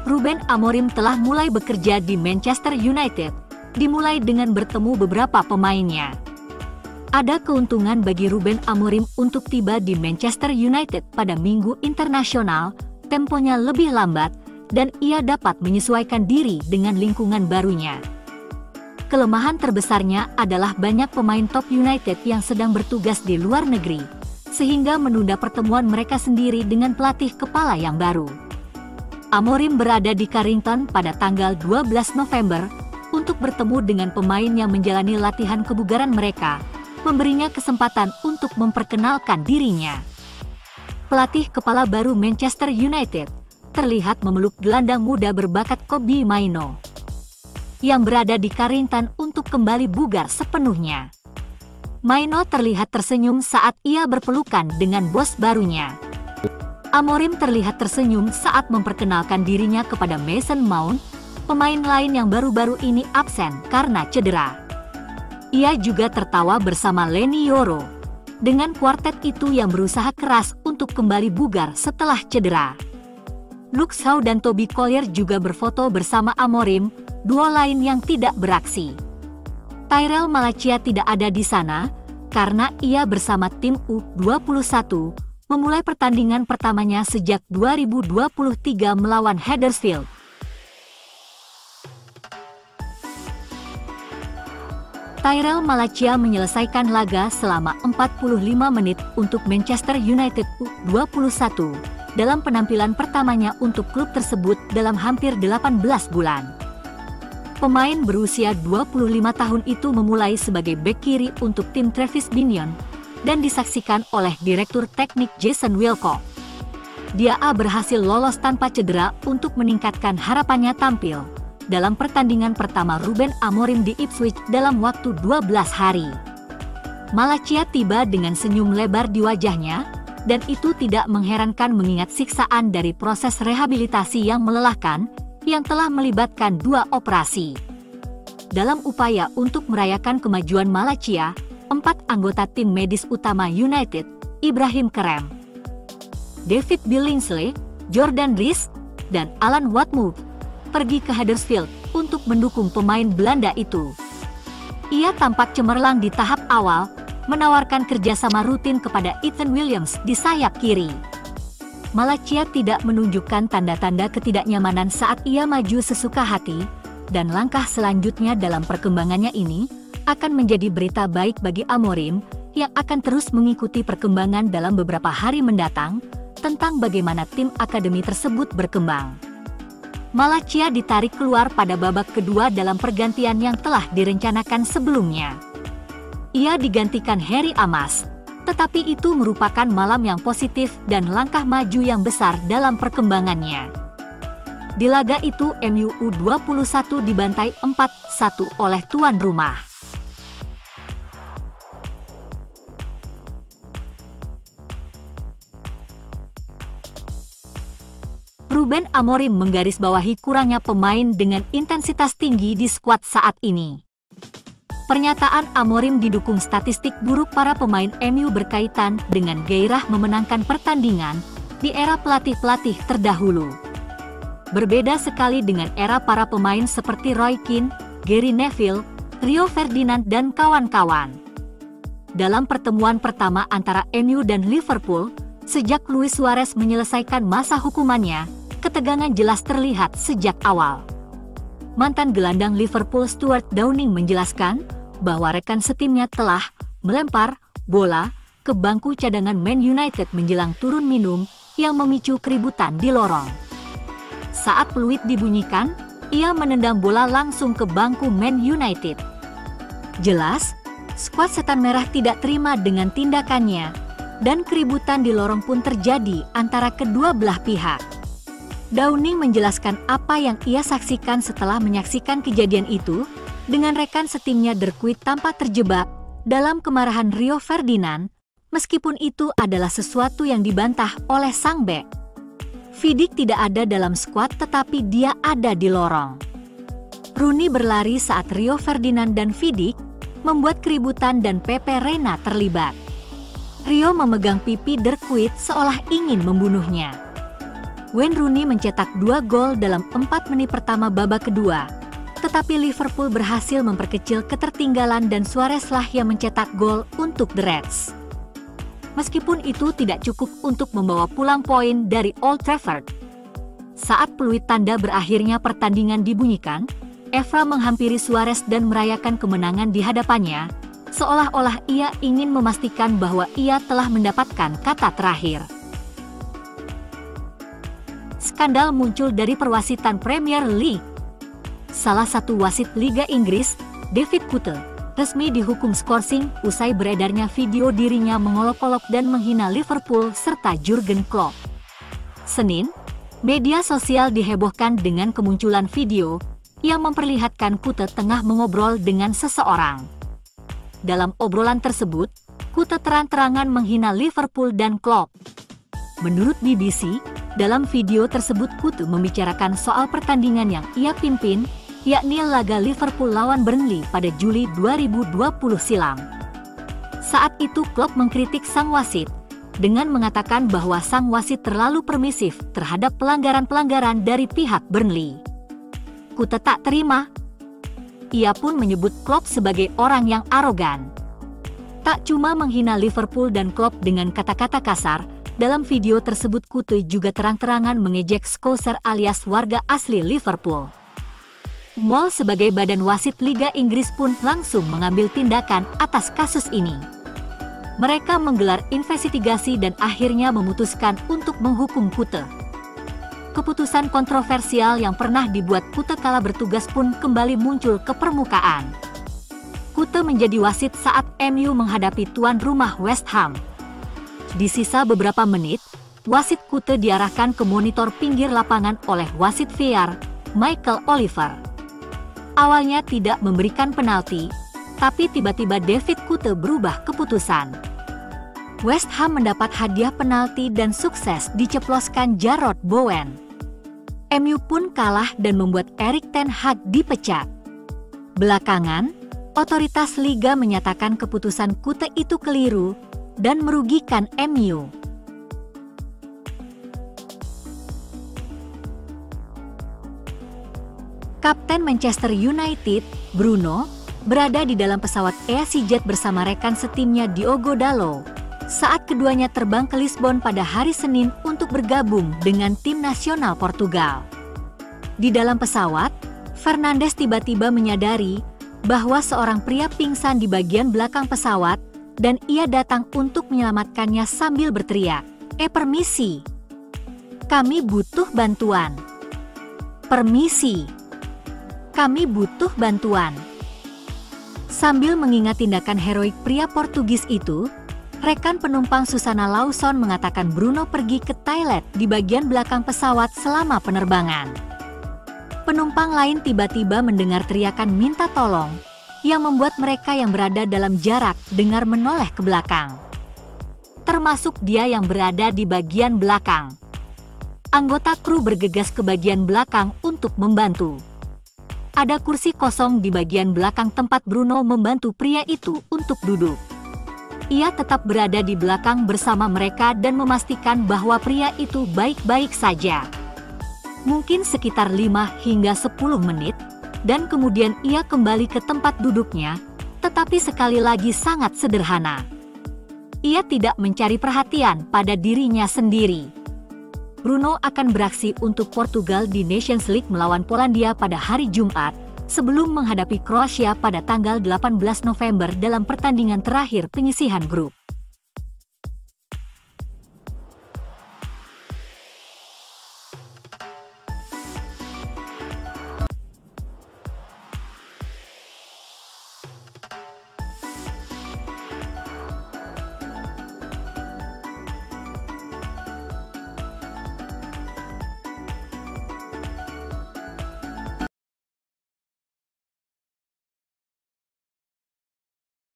Ruben Amorim telah mulai bekerja di Manchester United, dimulai dengan bertemu beberapa pemainnya. Ada keuntungan bagi Ruben Amorim untuk tiba di Manchester United pada Minggu Internasional, temponya lebih lambat, dan ia dapat menyesuaikan diri dengan lingkungan barunya. Kelemahan terbesarnya adalah banyak pemain top United yang sedang bertugas di luar negeri, sehingga menunda pertemuan mereka sendiri dengan pelatih kepala yang baru. Amorim berada di Carrington pada tanggal 12 November untuk bertemu dengan pemain yang menjalani latihan kebugaran mereka, memberinya kesempatan untuk memperkenalkan dirinya. Pelatih kepala baru Manchester United terlihat memeluk gelandang muda berbakat Kobbie Mainoo yang berada di Carrington untuk kembali bugar sepenuhnya. Mainoo terlihat tersenyum saat ia berpelukan dengan bos barunya. Amorim terlihat tersenyum saat memperkenalkan dirinya kepada Mason Mount, pemain lain yang baru-baru ini absen karena cedera. Ia juga tertawa bersama Leny Yoro, dengan kuartet itu yang berusaha keras untuk kembali bugar setelah cedera. Luke Shaw dan Toby Collier juga berfoto bersama Amorim, duo lain yang tidak beraksi. Tyrell Malacia tidak ada di sana, karena ia bersama tim U21, memulai pertandingan pertamanya sejak 2023 melawan Huddersfield. Tyrell Malacia menyelesaikan laga selama 45 menit untuk Manchester United U21, dalam penampilan pertamanya untuk klub tersebut dalam hampir 18 bulan. Pemain berusia 25 tahun itu memulai sebagai bek kiri untuk tim Travis Binion dan disaksikan oleh Direktur Teknik Jason Wilcock. Dia berhasil lolos tanpa cedera untuk meningkatkan harapannya tampil dalam pertandingan pertama Ruben Amorim di Ipswich dalam waktu 12 hari. Malacia tiba dengan senyum lebar di wajahnya, dan itu tidak mengherankan mengingat siksaan dari proses rehabilitasi yang melelahkan yang telah melibatkan 2 operasi. Dalam upaya untuk merayakan kemajuan Malacia, 4 anggota tim medis utama United, Ibrahim Kerem, David Billingsley, Jordan Rees, dan Alan Watmough, pergi ke Huddersfield untuk mendukung pemain Belanda itu. Ia tampak cemerlang di tahap awal, menawarkan kerjasama rutin kepada Ethan Williams di sayap kiri. Malacia tidak menunjukkan tanda-tanda ketidaknyamanan saat ia maju sesuka hati, dan langkah selanjutnya dalam perkembangannya ini akan menjadi berita baik bagi Amorim yang akan terus mengikuti perkembangan dalam beberapa hari mendatang tentang bagaimana tim akademi tersebut berkembang. Malacia ditarik keluar pada babak kedua dalam pergantian yang telah direncanakan sebelumnya. Ia digantikan Harry Amas, tetapi itu merupakan malam yang positif dan langkah maju yang besar dalam perkembangannya. Di laga itu MU U21 dibantai 4-1 oleh tuan rumah. Ruben Amorim menggarisbawahi kurangnya pemain dengan intensitas tinggi di skuad saat ini. Pernyataan Amorim didukung statistik buruk para pemain MU berkaitan dengan gairah memenangkan pertandingan di era pelatih-pelatih terdahulu. Berbeda sekali dengan era para pemain seperti Roy Keane, Gary Neville, Rio Ferdinand dan kawan-kawan. Dalam pertemuan pertama antara MU dan Liverpool, sejak Luis Suarez menyelesaikan masa hukumannya, ketegangan jelas terlihat sejak awal. Mantan gelandang Liverpool Stuart Downing menjelaskan bahwa rekan setimnya telah melempar bola ke bangku cadangan Man United menjelang turun minum yang memicu keributan di lorong. Saat peluit dibunyikan, ia menendang bola langsung ke bangku Man United. Jelas, skuad Setan Merah tidak terima dengan tindakannya, dan keributan di lorong pun terjadi antara kedua belah pihak. Downing menjelaskan apa yang ia saksikan setelah menyaksikan kejadian itu, dengan rekan setimnya Dirk tampak terjebak dalam kemarahan Rio Ferdinand, meskipun itu adalah sesuatu yang dibantah oleh sang bek. Vidic tidak ada dalam skuad tetapi dia ada di lorong. Rooney berlari saat Rio Ferdinand dan Vidic membuat keributan dan Pepe Reina terlibat. Rio memegang pipi Dirk seolah ingin membunuhnya. Wayne Rooney mencetak 2 gol dalam 4 menit pertama babak kedua. Tetapi Liverpool berhasil memperkecil ketertinggalan dan Suarez lah yang mencetak gol untuk The Reds. Meskipun itu tidak cukup untuk membawa pulang poin dari Old Trafford. Saat peluit tanda berakhirnya pertandingan dibunyikan, Evra menghampiri Suarez dan merayakan kemenangan di hadapannya, seolah-olah ia ingin memastikan bahwa ia telah mendapatkan kata terakhir. Skandal muncul dari perwasitan Premier League. Salah satu wasit Liga Inggris, David Kutte, resmi dihukum skorsing usai beredarnya video dirinya mengolok-olok dan menghina Liverpool serta Jurgen Klopp. Senin, media sosial dihebohkan dengan kemunculan video yang memperlihatkan Kutte tengah mengobrol dengan seseorang. Dalam obrolan tersebut, Kutte terang-terangan menghina Liverpool dan Klopp. Menurut BBC, dalam video tersebut Kutte membicarakan soal pertandingan yang ia pimpin, yakni laga Liverpool lawan Burnley pada Juli 2020 silam. Saat itu Klopp mengkritik sang wasit, dengan mengatakan bahwa sang wasit terlalu permisif terhadap pelanggaran-pelanggaran dari pihak Burnley. Kutte tak terima. Ia pun menyebut Klopp sebagai orang yang arogan. Tak cuma menghina Liverpool dan Klopp dengan kata-kata kasar, dalam video tersebut Kutte juga terang-terangan mengejek Scouser alias warga asli Liverpool. MOL sebagai badan wasit Liga Inggris pun langsung mengambil tindakan atas kasus ini. Mereka menggelar investigasi dan akhirnya memutuskan untuk menghukum Kutte. Keputusan kontroversial yang pernah dibuat Kutte kala bertugas pun kembali muncul ke permukaan. Kutte menjadi wasit saat MU menghadapi tuan rumah West Ham. Di sisa beberapa menit, wasit Kutte diarahkan ke monitor pinggir lapangan oleh wasit VAR, Michael Oliver. Awalnya tidak memberikan penalti, tapi tiba-tiba David Kutte berubah keputusan. West Ham mendapat hadiah penalti dan sukses diceploskan Jarrod Bowen. MU pun kalah dan membuat Erik ten Hag dipecat. Belakangan, otoritas Liga menyatakan keputusan Kutte itu keliru dan merugikan MU. Kapten Manchester United, Bruno, berada di dalam pesawat EasyJet bersama rekan setimnya Diogo Dalot saat keduanya terbang ke Lisbon pada hari Senin untuk bergabung dengan tim nasional Portugal. Di dalam pesawat, Fernandes tiba-tiba menyadari bahwa seorang pria pingsan di bagian belakang pesawat dan ia datang untuk menyelamatkannya sambil berteriak, permisi. Kami butuh bantuan. Permisi. Kami butuh bantuan." Sambil mengingat tindakan heroik pria Portugis itu, rekan penumpang Susana Lawson mengatakan Bruno pergi ke toilet di bagian belakang pesawat selama penerbangan. Penumpang lain tiba-tiba mendengar teriakan minta tolong, yang membuat mereka yang berada dalam jarak dengar menoleh ke belakang. Termasuk dia yang berada di bagian belakang. Anggota kru bergegas ke bagian belakang untuk membantu. Ada kursi kosong di bagian belakang tempat Bruno membantu pria itu untuk duduk. Ia tetap berada di belakang bersama mereka dan memastikan bahwa pria itu baik-baik saja. Mungkin sekitar 5 hingga 10 menit, dan kemudian ia kembali ke tempat duduknya, tetapi sekali lagi sangat sederhana. Ia tidak mencari perhatian pada dirinya sendiri. Bruno akan beraksi untuk Portugal di Nations League melawan Polandia pada hari Jumat, sebelum menghadapi Kroasia pada tanggal 18 November dalam pertandingan terakhir penyisihan grup.